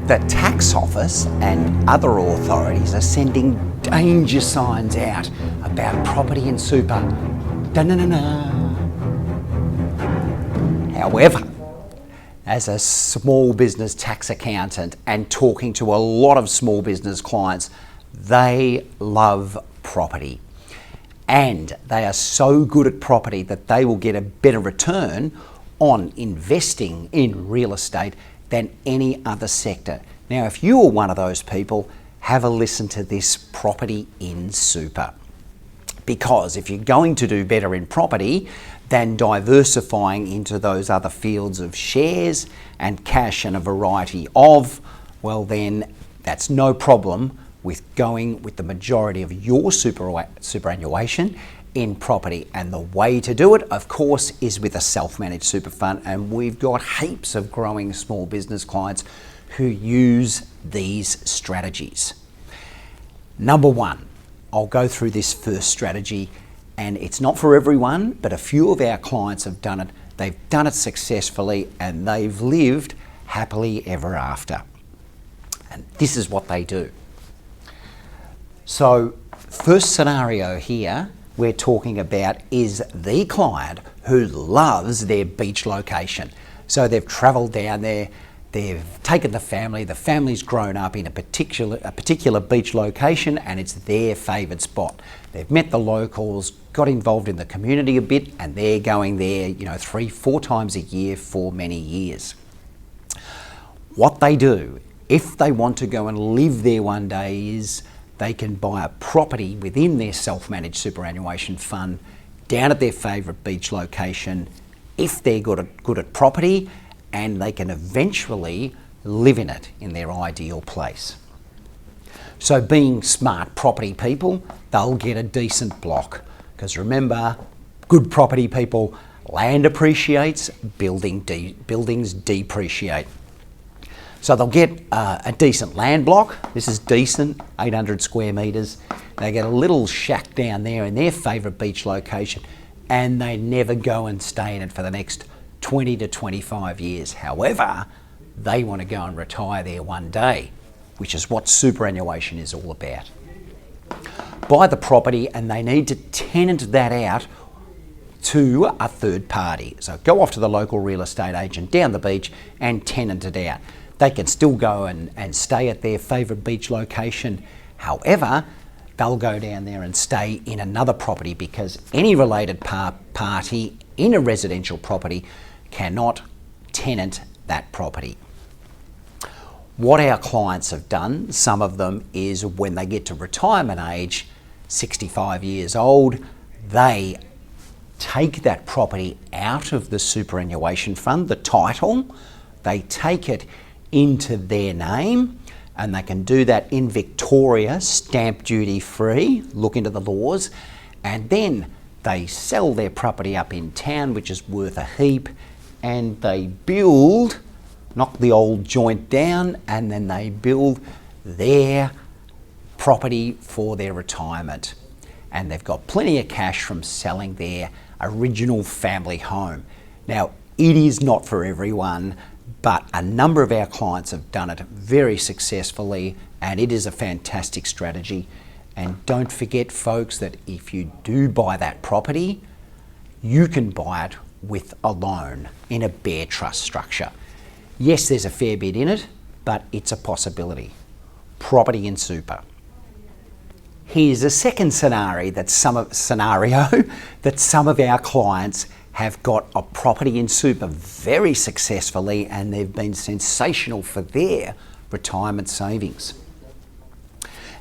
The tax office and other authorities are sending danger signs out about property and super. Da-na-na-na. However, as a small business tax accountant and talking to a lot of small business clients, they love property. And they are so good at property that they will get a better return on investing in real estate than any other sector. Now, if you are one of those people, have a listen to this property in super. Because if you're going to do better in property than diversifying into those other fields of shares and cash and a variety of, well then that's no problem with going with the majority of your superannuation in property. And the way to do it, of course, is with a self-managed super fund, and we've got heaps of growing small business clients who use these strategies. Number one, I'll go through this first strategy, and it's not for everyone, but a few of our clients have done it. They've done it successfully and they've lived happily ever after. And this is what they do. So, first scenario here we're talking about is the client who loves their beach location. So they've travelled down there, they've taken the family's grown up in a particular beach location, and it's their favoured spot. They've met the locals, got involved in the community a bit, and they're going there, 3-4 times a year for many years. What they do, if they want to go and live there one day, is they can buy a property within their self-managed superannuation fund down at their favourite beach location if they're good at property, and they can eventually live in it in their ideal place. So being smart property people, they'll get a decent block, because remember, good property people, land appreciates, buildings depreciate. So they'll get a decent land block. This is decent, 800 square metres. They get a little shack down there in their favourite beach location, and they never go and stay in it for the next 20 to 25 years. However, they want to go and retire there one day, which is what superannuation is all about. Buy the property and they need to tenant that out to a third party. So go off to the local real estate agent down the beach and tenant it out. They can still go and stay at their favourite beach location. However, they'll go down there and stay in another property, because any related party in a residential property cannot tenant that property. What our clients have done, some of them, is when they get to retirement age, 65 years old, they take that property out of the superannuation fund, the title, they take it into their name, and they can do that in Victoria, stamp duty free, look into the laws, and then they sell their property up in town, which is worth a heap, and they build, knock the old joint down, and then they build their property for their retirement. And they've got plenty of cash from selling their original family home. Now, it is not for everyone, but a number of our clients have done it very successfully, and it is a fantastic strategy. And don't forget, folks, that if you do buy that property, you can buy it with a loan in a bare trust structure. Yes, there's a fair bit in it, but it's a possibility. Property in super. Here's a second scenario that some of our clients have got a property in super very successfully, and they've been sensational for their retirement savings.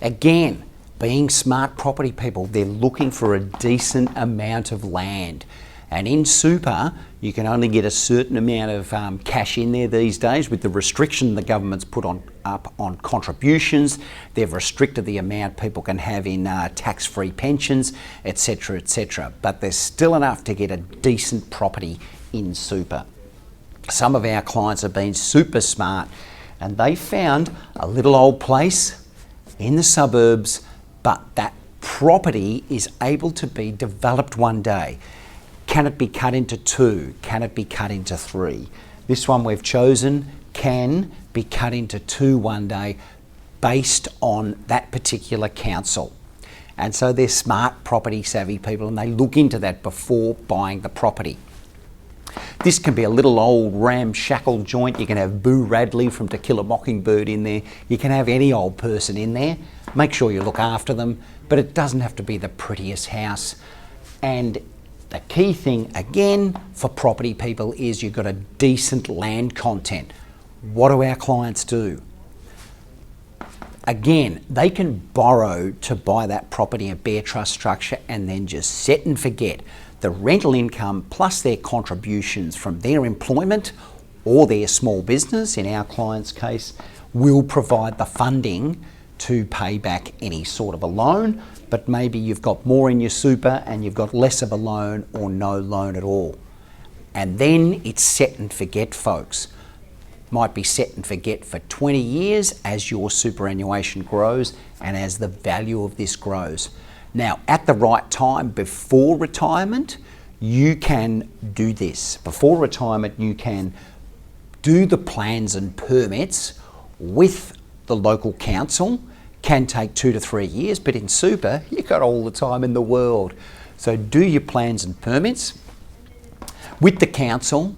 Again, being smart property people, they're looking for a decent amount of land. And in super, you can only get a certain amount of cash in there these days. With the restriction the government's put up on contributions, they've restricted the amount people can have in tax-free pensions, etc., etc. But there's still enough to get a decent property in super. Some of our clients have been super smart, and they found a little old place in the suburbs, but that property is able to be developed one day. Can it be cut into 2? Can it be cut into 3? This one we've chosen can be cut into two one day based on that particular council. And so they're smart property savvy people and they look into that before buying the property. This can be a little old ramshackle joint. You can have Boo Radley from To Kill a Mockingbird in there. You can have any old person in there. Make sure you look after them, but it doesn't have to be the prettiest house. And the key thing, again, for property people is you've got a decent land content. What do our clients do? Again, they can borrow to buy that property, a bare trust structure, and then just set and forget. The rental income plus their contributions from their employment or their small business, in our client's case, will provide the funding to pay back any sort of a loan, but maybe you've got more in your super and you've got less of a loan or no loan at all. And then it's set and forget, folks. Might be set and forget for 20 years as your superannuation grows and as the value of this grows. Now, at the right time, before retirement, you can do this. Before retirement, you can do the plans and permits with the local council. Can take 2 to 3 years, but in super, you've got all the time in the world. So do your plans and permits with the council,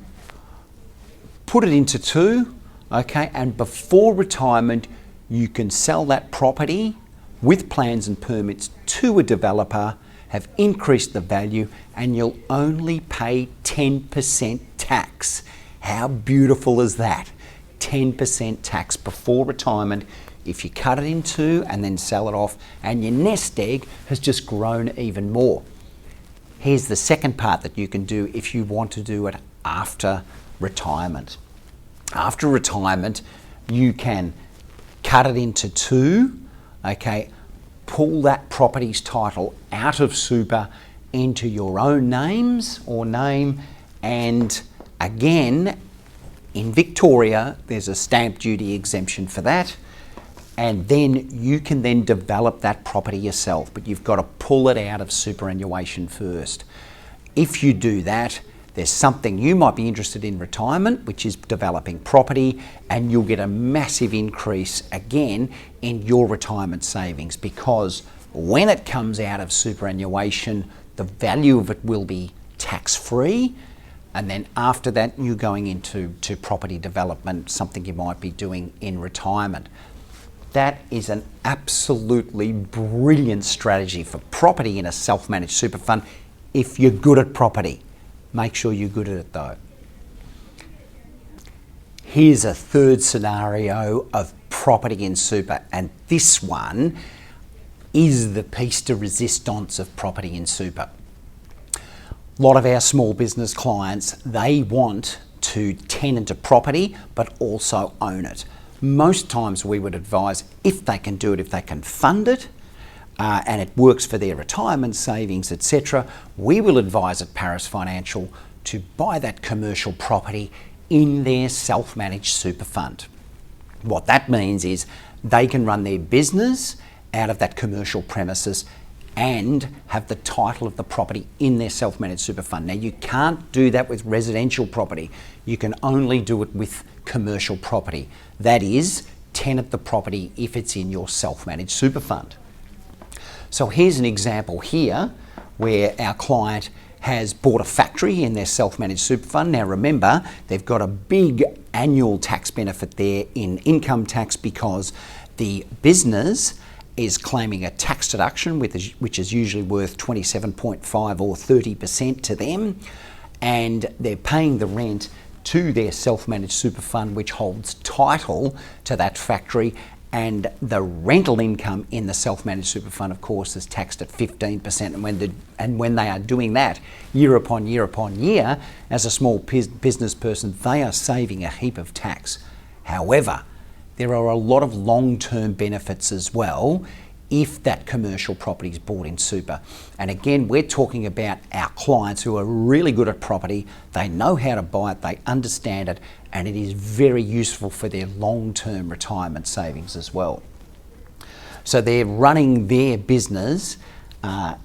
put it into two, okay, and before retirement, you can sell that property with plans and permits to a developer, have increased the value, and you'll only pay 10% tax. How beautiful is that? 10% tax before retirement if you cut it in two and then sell it off, and your nest egg has just grown even more. Here's the second part that you can do if you want to do it after retirement. After retirement, you can cut it into two, okay, pull that property's title out of super into your own names or name, and again, in Victoria, there's a stamp duty exemption for that, and then you can then develop that property yourself, but you've got to pull it out of superannuation first. If you do that, there's something you might be interested in retirement, which is developing property, and you'll get a massive increase again in your retirement savings, because when it comes out of superannuation, the value of it will be tax-free, and then after that you're going into property development, something you might be doing in retirement. That is an absolutely brilliant strategy for property in a self-managed super fund if you're good at property. Make sure you're good at it though. Here's a third scenario of property in super, and this one is the piece de resistance of property in super. A lot of our small business clients, they want to tenant a property but also own it. Most times we would advise, if they can do it, if they can fund it, and it works for their retirement savings, etc., we will advise at Paris Financial to buy that commercial property in their self-managed super fund. What that means is they can run their business out of that commercial premises and have the title of the property in their self-managed super fund. Now, you can't do that with residential property. You can only do it with commercial property. That is, tenant the property if it's in your self-managed super fund. So here's an example here where our client has bought a factory in their self-managed super fund. Now remember, they've got a big annual tax benefit there in income tax because the business is claiming a tax deduction which is usually worth 27.5 or 30% to them, and they're paying the rent to their self-managed super fund which holds title to that factory, and the rental income in the self-managed super fund, of course, is taxed at 15%. And when they are doing that year upon year upon year, as a small business person, they are saving a heap of tax. However, there are a lot of long-term benefits as well if that commercial property is bought in super. And again, we're talking about our clients who are really good at property. They know how to buy it, they understand it, and it is very useful for their long-term retirement savings as well. So they're running their business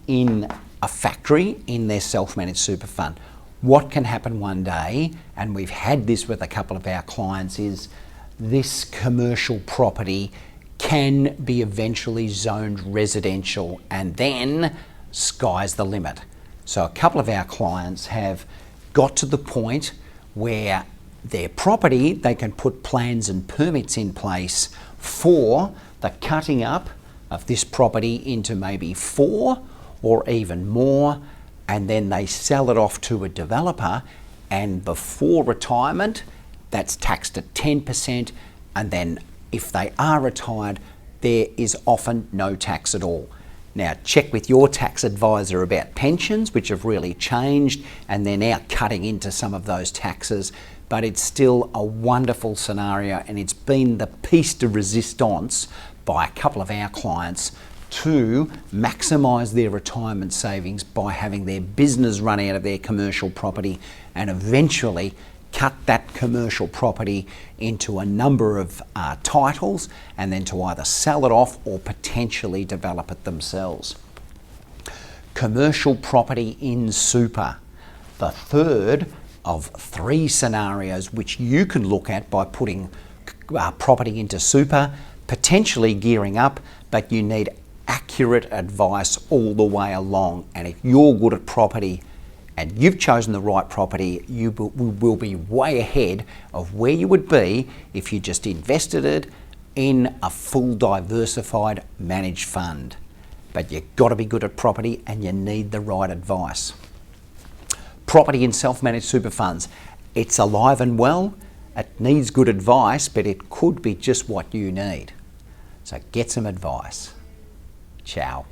in a factory in their self-managed super fund. What can happen one day, and we've had this with a couple of our clients, is this commercial property can be eventually zoned residential, and then sky's the limit. So a couple of our clients have got to the point where their property, they can put plans and permits in place for the cutting up of this property into maybe 4 or even more, and then they sell it off to a developer, and before retirement that's taxed at 10%, and then if they are retired there is often no tax at all. Now check with your tax advisor about pensions, which have really changed and they're now cutting into some of those taxes, but it's still a wonderful scenario, and it's been the piece de resistance by a couple of our clients to maximise their retirement savings by having their business run out of their commercial property and eventually cut that commercial property into a number of titles, and then to either sell it off or potentially develop it themselves. Commercial property in super, the third of 3 scenarios which you can look at by putting property into super, potentially gearing up, but you need accurate advice all the way along. And if you're good at property and you've chosen the right property, you will be way ahead of where you would be if you just invested it in a full diversified managed fund. But you've got to be good at property and you need the right advice. Property in self-managed super funds, it's alive and well. It needs good advice, but it could be just what you need. So get some advice. Ciao.